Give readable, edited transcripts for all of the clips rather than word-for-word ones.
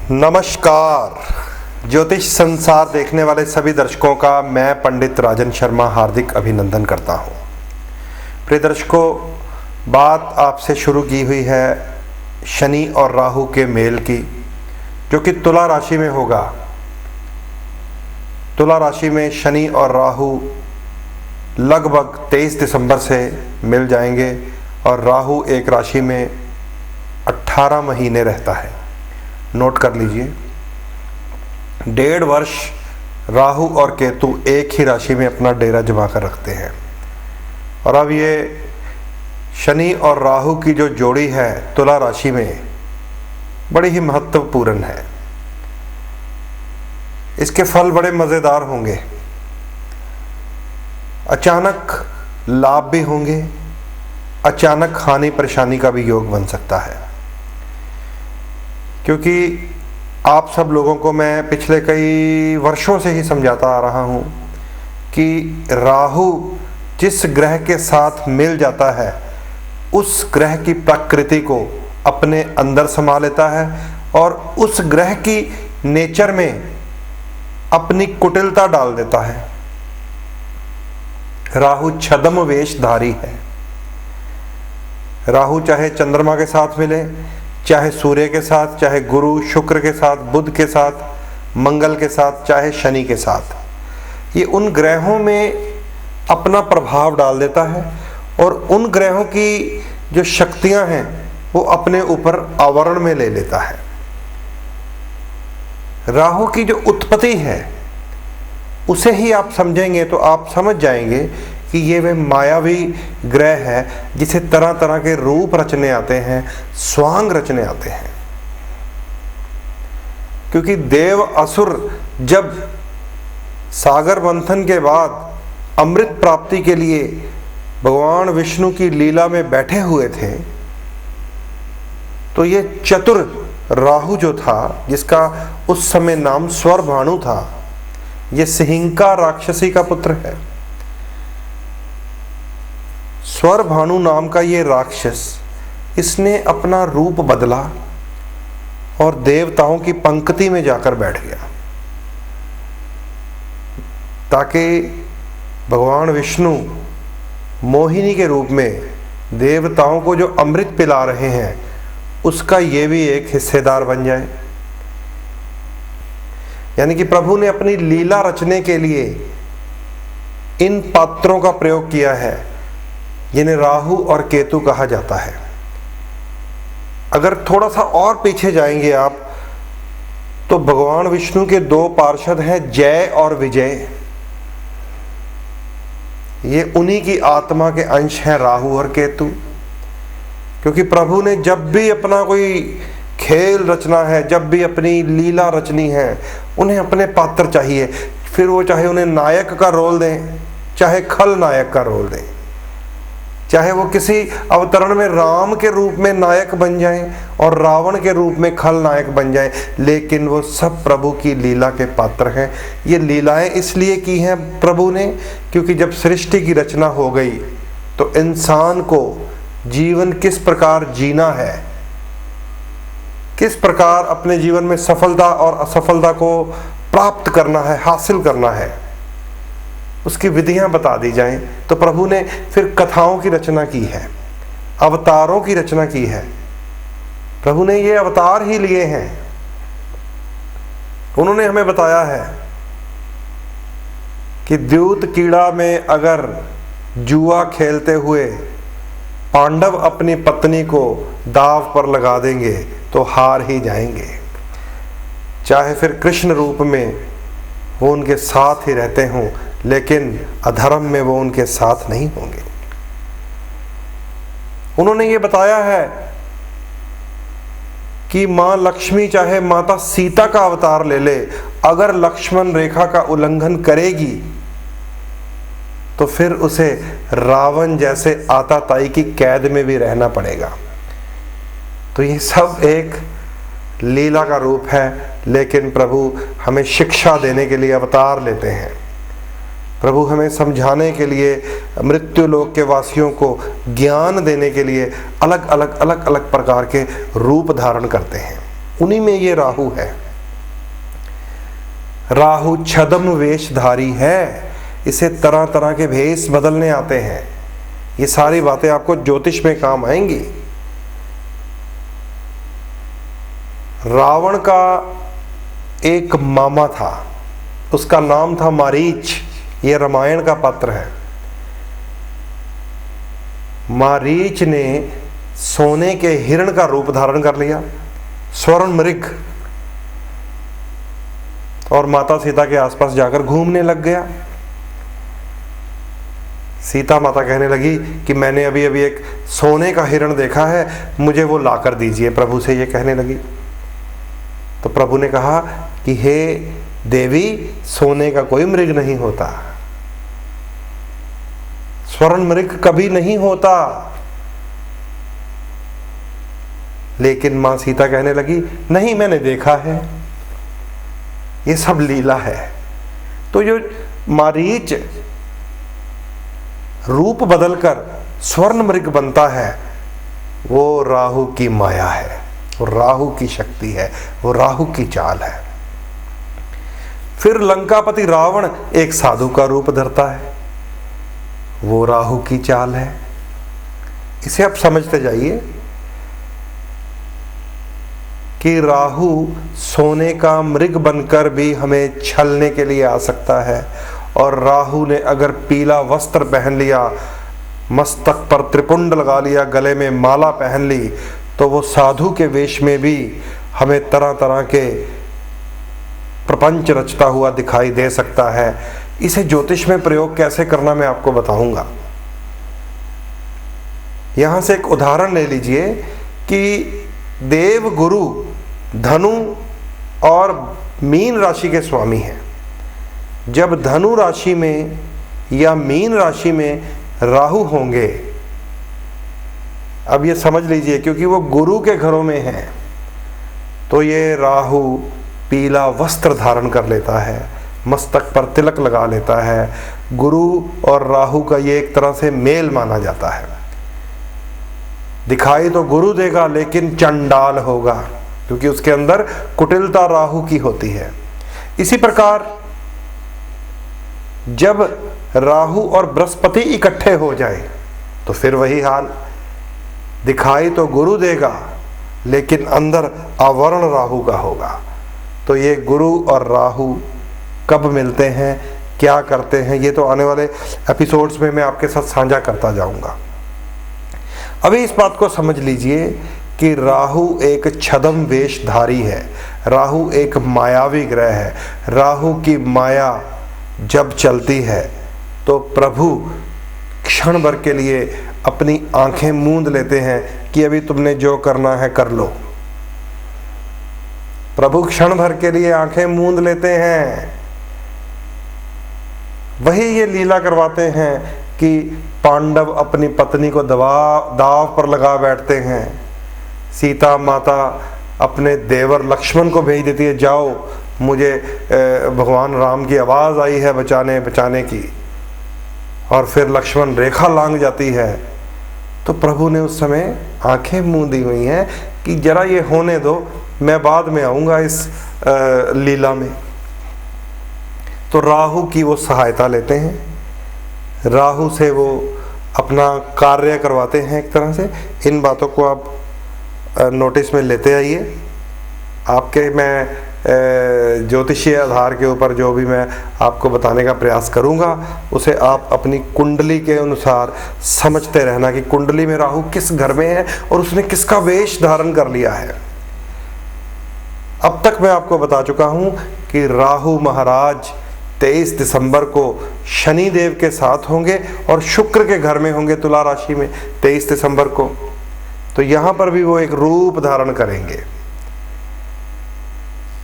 नमस्कार। ज्योतिष संसार देखने वाले सभी दर्शकों का मैं पंडित राजन शर्मा हार्दिक अभिनंदन करता हूँ। प्रिय दर्शकों, बात आपसे शुरू की हुई है शनि और राहु के मेल की, जो कि तुला राशि में होगा। तुला राशि में शनि और राहु लगभग 23 दिसंबर से मिल जाएंगे और राहु एक राशि में 18 महीने रहता है। नोट कर लीजिए, 1.5 वर्ष राहु और केतु एक ही राशि में अपना डेरा जमा कर रखते हैं। और अब ये शनि और राहु की जो जोड़ी है तुला राशि में, बड़ी ही महत्वपूर्ण है। इसके फल बड़े मज़ेदार होंगे। अचानक लाभ भी होंगे, अचानक हानि परेशानी का भी योग बन सकता है। क्योंकि आप सब लोगों को मैं पिछले कई वर्षों से ही समझाता आ रहा हूँ कि राहु जिस ग्रह के साथ मिल जाता है उस ग्रह की प्रकृति को अपने अंदर समा लेता है और उस ग्रह की नेचर में अपनी कुटिलता डाल देता है। राहु छद्म वेशधारी है। राहु चाहे चंद्रमा के साथ मिले, चाहे सूर्य के साथ, चाहे गुरु शुक्र के साथ, बुध के साथ, मंगल के साथ, चाहे शनि के साथ, ये उन ग्रहों में अपना प्रभाव डाल देता है और उन ग्रहों की जो शक्तियां हैं वो अपने ऊपर आवरण में ले लेता है। राहु की जो उत्पत्ति है उसे ही आप समझेंगे तो आप समझ जाएंगे कि ये वह मायावी ग्रह है जिसे तरह तरह के रूप रचने आते हैं, स्वांग रचने आते हैं। क्योंकि देव असुर जब सागर मंथन के बाद अमृत प्राप्ति के लिए भगवान विष्णु की लीला में बैठे हुए थे, तो ये चतुर राहु जो था, जिसका उस समय नाम स्वरभानु था, ये सिंहिका राक्षसी का पुत्र है। स्वरभानु नाम का ये राक्षस, इसने अपना रूप बदला और देवताओं की पंक्ति में जाकर बैठ गया, ताकि भगवान विष्णु मोहिनी के रूप में देवताओं को जो अमृत पिला रहे हैं उसका ये भी एक हिस्सेदार बन जाए। यानी कि प्रभु ने अपनी लीला रचने के लिए इन पात्रों का प्रयोग किया है, जिन्हें राहु और केतु कहा जाता है। अगर थोड़ा सा और पीछे जाएंगे आप तो भगवान विष्णु के 2 पार्षद हैं, जय और विजय। ये उन्हीं की आत्मा के अंश हैं, राहु और केतु। क्योंकि प्रभु ने जब भी अपना कोई खेल रचना है, जब भी अपनी लीला रचनी है, उन्हें अपने पात्र चाहिए। फिर वो चाहे उन्हें नायक का रोल दें, चाहे खलनायक का रोल दें, चाहे वो किसी अवतरण में राम के रूप में नायक बन जाएं और रावण के रूप में खलनायक बन जाएं, लेकिन वो सब प्रभु की लीला के पात्र हैं। ये लीलाएं इसलिए की हैं प्रभु ने, क्योंकि जब सृष्टि की रचना हो गई तो इंसान को जीवन किस प्रकार जीना है, किस प्रकार अपने जीवन में सफलता और असफलता को प्राप्त करना है, हासिल करना है, उसकी विधियां बता दी जाएं। तो प्रभु ने फिर कथाओं की रचना की है, अवतारों की रचना की है। प्रभु ने ये अवतार ही लिए हैं। उन्होंने हमें बताया है कि द्यूत कीड़ा में अगर जुआ खेलते हुए पांडव अपनी पत्नी को दांव पर लगा देंगे तो हार ही जाएंगे। चाहे फिर कृष्ण रूप में वो उनके साथ ही रहते हों, लेकिन अधर्म में वो उनके साथ नहीं होंगे। उन्होंने ये बताया है कि मां लक्ष्मी चाहे माता सीता का अवतार ले ले, अगर लक्ष्मण रेखा का उल्लंघन करेगी तो फिर उसे रावण जैसे आताताई की कैद में भी रहना पड़ेगा। तो ये सब एक लीला का रूप है, लेकिन प्रभु हमें शिक्षा देने के लिए अवतार लेते हैं। प्रभु हमें समझाने के लिए, मृत्यु लोक के वासियों को ज्ञान देने के लिए अलग अलग प्रकार के रूप धारण करते हैं। उन्हीं में ये राहु है। राहु छद्म वेशधारी है, इसे तरह तरह के भेष बदलने आते हैं। ये सारी बातें आपको ज्योतिष में काम आएंगी। रावण का एक मामा था, उसका नाम था मारीच। ये रामायण का पात्र है। मारीच ने सोने के हिरण का रूप धारण कर लिया, स्वर्ण मृग, और माता सीता के आसपास जाकर घूमने लग गया। सीता माता कहने लगी कि मैंने अभी अभी एक सोने का हिरण देखा है, मुझे वो लाकर दीजिए। प्रभु से ये कहने लगी तो प्रभु ने कहा कि हे देवी, सोने का कोई मृग नहीं होता, स्वर्ण मृग कभी नहीं होता। लेकिन मां सीता कहने लगी नहीं, मैंने देखा है, ये सब लीला है। तो जो मारीच रूप बदलकर स्वर्ण मृग बनता है, वो राहु की माया है, वो राहु की शक्ति है, वो राहु की चाल है। फिर लंकापति रावण एक साधु का रूप धरता है, वो राहु की चाल है। इसे आप समझते जाइए कि राहु सोने का मृग बनकर भी हमें छलने के लिए आ सकता है। और राहु ने अगर पीला वस्त्र पहन लिया, मस्तक पर त्रिपुंड लगा लिया, गले में माला पहन ली, तो वो साधु के वेश में भी हमें तरह तरह के प्रपंच रचता हुआ दिखाई दे सकता है। इसे ज्योतिष में प्रयोग कैसे करना मैं आपको बताऊंगा। यहां से एक उदाहरण ले लीजिए कि देव गुरु धनु और मीन राशि के स्वामी हैं। जब धनु राशि में या मीन राशि में राहु होंगे, अब ये समझ लीजिए क्योंकि वो गुरु के घरों में हैं, तो ये राहु पीला वस्त्र धारण कर लेता है, मस्तक पर तिलक लगा लेता है। गुरु और राहु का ये एक तरह से मेल माना जाता है। दिखाई तो गुरु देगा लेकिन चंडाल होगा, क्योंकि उसके अंदर कुटिलता राहु की होती है। इसी प्रकार जब राहु और बृहस्पति इकट्ठे हो जाए तो फिर वही हाल, दिखाई तो गुरु देगा लेकिन अंदर आवरण राहु का होगा। तो ये गुरु और राहु कब मिलते हैं, क्या करते हैं, ये तो आने वाले एपिसोड्स में मैं आपके साथ साझा करता जाऊंगा। अभी इस बात को समझ लीजिए कि राहु एक छद्म वेशधारी है, राहु एक मायावी ग्रह है। राहु की माया जब चलती है तो प्रभु क्षण भर के लिए अपनी आंखें मूंद लेते हैं कि अभी तुमने जो करना है कर लो। प्रभु क्षण भर के लिए आंखें मूंद लेते हैं। वही ये लीला करवाते हैं कि पांडव अपनी पत्नी को दाव पर लगा बैठते हैं। सीता माता अपने देवर लक्ष्मण को भेज देती है, जाओ मुझे भगवान राम की आवाज़ आई है बचाने की, और फिर लक्ष्मण रेखा लांघ जाती है। तो प्रभु ने उस समय आंखें मूंदी हुई हैं कि जरा ये होने दो, मैं बाद में आऊँगा इस लीला में। तो राहु की वो सहायता लेते हैं, राहु से वो अपना कार्य करवाते हैं एक तरह से। इन बातों को आप नोटिस में लेते आइए। आपके मैं ज्योतिषीय आधार के ऊपर जो भी मैं आपको बताने का प्रयास करूंगा, उसे आप अपनी कुंडली के अनुसार समझते रहना कि कुंडली में राहु किस घर में है और उसने किसका वेश धारण कर लिया है। अब तक मैं आपको बता चुका हूं कि राहु महाराज 23 दिसंबर को शनि देव के साथ होंगे और शुक्र के घर में होंगे तुला राशि में 23 दिसंबर को। तो यहां पर भी वो एक रूप धारण करेंगे।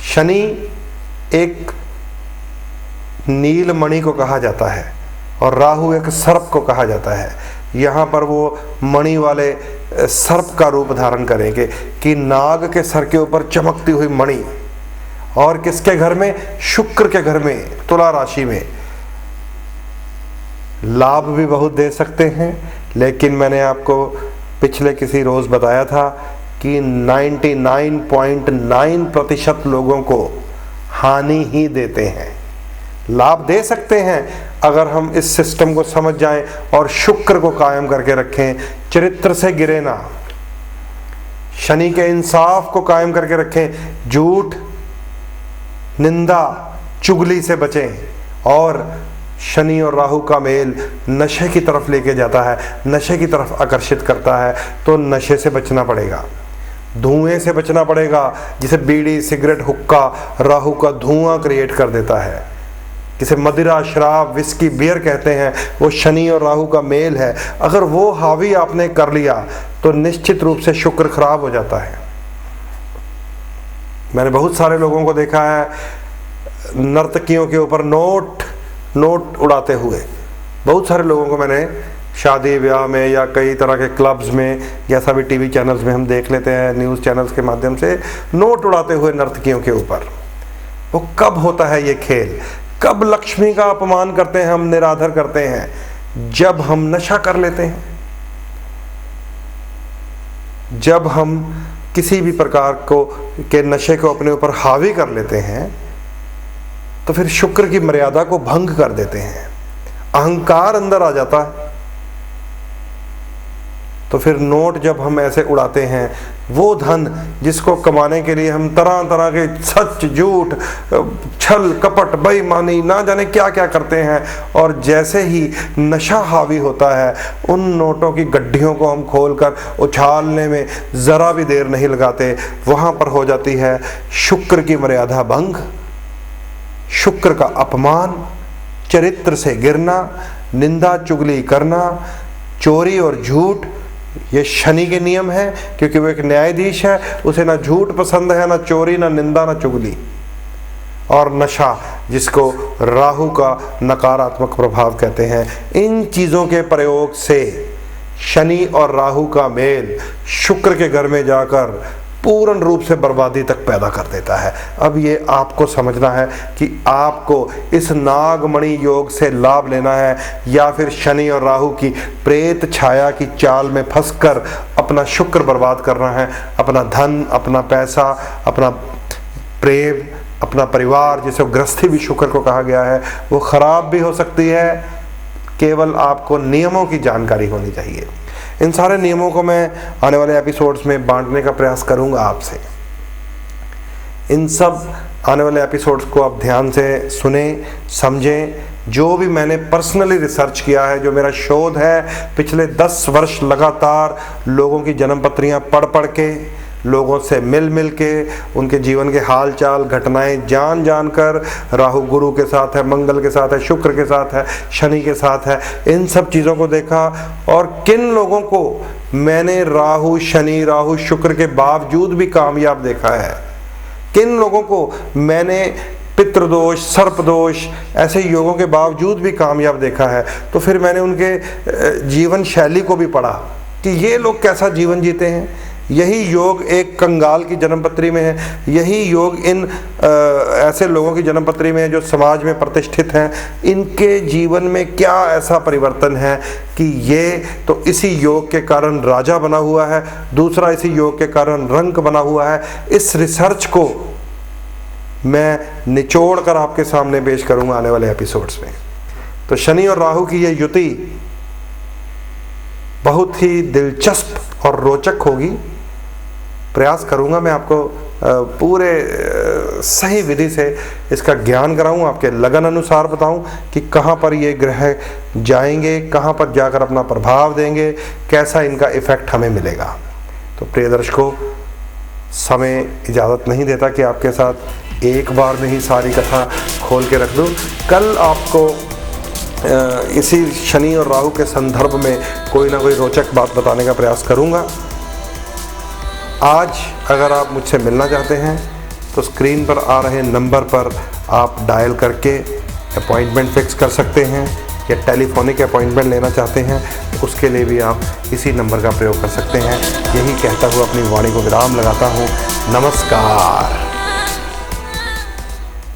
शनि एक नीलमणि को कहा जाता है और राहु एक सर्प को कहा जाता है। यहाँ पर वो मणि वाले सर्प का रूप धारण करेंगे कि नाग के सर के ऊपर चमकती हुई मणि। और किसके घर में? शुक्र के घर में, तुला राशि में। लाभ भी बहुत दे सकते हैं, लेकिन मैंने आपको पिछले किसी रोज बताया था कि 99.9% लोगों को हानि ही देते हैं। लाभ दे सकते हैं अगर हम इस सिस्टम को समझ जाएं और शुक्र को कायम करके रखें, चरित्र से गिरे ना, शनि के इंसाफ को कायम करके रखें, झूठ, निंदा, चुगली से बचें। और शनि और राहु का मेल नशे की तरफ लेके जाता है, नशे की तरफ आकर्षित करता है, तो नशे से बचना पड़ेगा, धुएं से बचना पड़ेगा। जिसे बीड़ी, सिगरेट, हुक्का राहु का धुआं क्रिएट कर देता है, जिसे मदिरा, शराब, विस्की, बियर कहते हैं, वो शनि और राहु का मेल है। अगर वो हावी आपने कर लिया तो निश्चित रूप से शुक्र खराब हो जाता है। मैंने बहुत सारे लोगों को देखा है नर्तकियों के ऊपर नोट उड़ाते हुए। बहुत सारे लोगों को मैंने शादी ब्याह में या कई तरह के क्लब्स में, जैसा भी टीवी चैनल्स में हम देख लेते हैं, न्यूज़ चैनल्स के माध्यम से, नोट उड़ाते हुए नर्तकियों के ऊपर। वो कब होता है ये खेल? कब लक्ष्मी का अपमान करते हैं हम, निरादर करते हैं? जब हम नशा कर लेते हैं, जब हम किसी भी प्रकार के नशे को अपने ऊपर हावी कर लेते हैं, तो फिर शुक्र की मर्यादा को भंग कर देते हैं, अहंकार अंदर आ जाता है। तो फिर नोट जब हम ऐसे उड़ाते हैं, वो धन जिसको कमाने के लिए हम तरह तरह के सच, झूठ, छल, कपट, बेईमानी, ना जाने क्या क्या करते हैं, और जैसे ही नशा हावी होता है, उन नोटों की गड्ढियों को हम खोलकर उछालने में ज़रा भी देर नहीं लगाते। वहाँ पर हो जाती है शुक्र की मर्यादा भंग, शुक्र का अपमान, चरित्र से गिरना, निंदा चुगली करना, चोरी और झूठ। ये शनि के नियम है, क्योंकि वो एक न्यायाधीश है, उसे ना झूठ पसंद है, ना चोरी, ना निंदा, ना चुगली। और नशा, जिसको राहु का नकारात्मक प्रभाव कहते हैं। इन चीज़ों के प्रयोग से शनि और राहु का मेल शुक्र के घर में जाकर पूर्ण रूप से बर्बादी तक पैदा कर देता है। अब ये आपको समझना है कि आपको इस नागमणि योग से लाभ लेना है, या फिर शनि और राहु की प्रेत छाया की चाल में फंसकर अपना शुक्र बर्बाद करना है, अपना धन, अपना पैसा, अपना प्रेम, अपना परिवार, जिसे गृहस्थी भी शुक्र को कहा गया है, वो खराब भी हो सकती है। केवल आपको नियमों की जानकारी होनी चाहिए। इन सारे नियमों को मैं आने वाले एपिसोड्स में बांटने का प्रयास करूंगा आपसे। इन सब आने वाले एपिसोड्स को आप ध्यान से सुने, समझें। जो भी मैंने पर्सनली रिसर्च किया है, जो मेरा शोध है, पिछले 10 वर्ष लगातार लोगों की जन्म पत्रियाँ पढ़ के, लोगों से मिल के, उनके जीवन के हाल चाल, घटनाएं जान कर, राहु गुरु के साथ है, मंगल के साथ है, शुक्र के साथ है, शनि के साथ है, इन सब चीज़ों को देखा। और किन लोगों को मैंने राहु शनि, राहु शुक्र के बावजूद भी कामयाब देखा है, किन लोगों को मैंने पितृदोष, सर्पदोष, ऐसे योगों के बावजूद भी कामयाब देखा है। तो फिर मैंने उनके जीवन शैली को भी पढ़ा कि ये लोग कैसा जीवन जीते हैं। यही योग एक कंगाल की जन्मपत्री में है, यही योग इन ऐसे लोगों की जन्मपत्री में है जो समाज में प्रतिष्ठित हैं। इनके जीवन में क्या ऐसा परिवर्तन है कि ये तो इसी योग के कारण राजा बना हुआ है, दूसरा इसी योग के कारण रंक बना हुआ है। इस रिसर्च को मैं निचोड़ कर आपके सामने पेश करूंगा आने वाले एपिसोड्स में। तो शनि और राहु की ये युति बहुत ही दिलचस्प और रोचक होगी। प्रयास करूंगा मैं आपको पूरे सही विधि से इसका ज्ञान कराऊं, आपके लगन अनुसार बताऊं कि कहां पर ये ग्रह जाएंगे, कहां पर जाकर अपना प्रभाव देंगे, कैसा इनका इफेक्ट हमें मिलेगा। तो प्रिय दर्शकों, समय इजाज़त नहीं देता कि आपके साथ एक बार में ही सारी कथा खोल के रख दूं। कल आपको इसी शनि और राहु के संदर्भ में कोई ना कोई रोचक बात बताने का प्रयास करूंगा। आज अगर आप मुझसे मिलना चाहते हैं तो स्क्रीन पर आ रहे नंबर पर आप डायल करके अपॉइंटमेंट फिक्स कर सकते हैं, या टेलीफोनिक अपॉइंटमेंट लेना चाहते हैं तो उसके लिए भी आप इसी नंबर का प्रयोग कर सकते हैं। यही कहता हुआ अपनी वाणी को विराम लगाता हूँ। नमस्कार।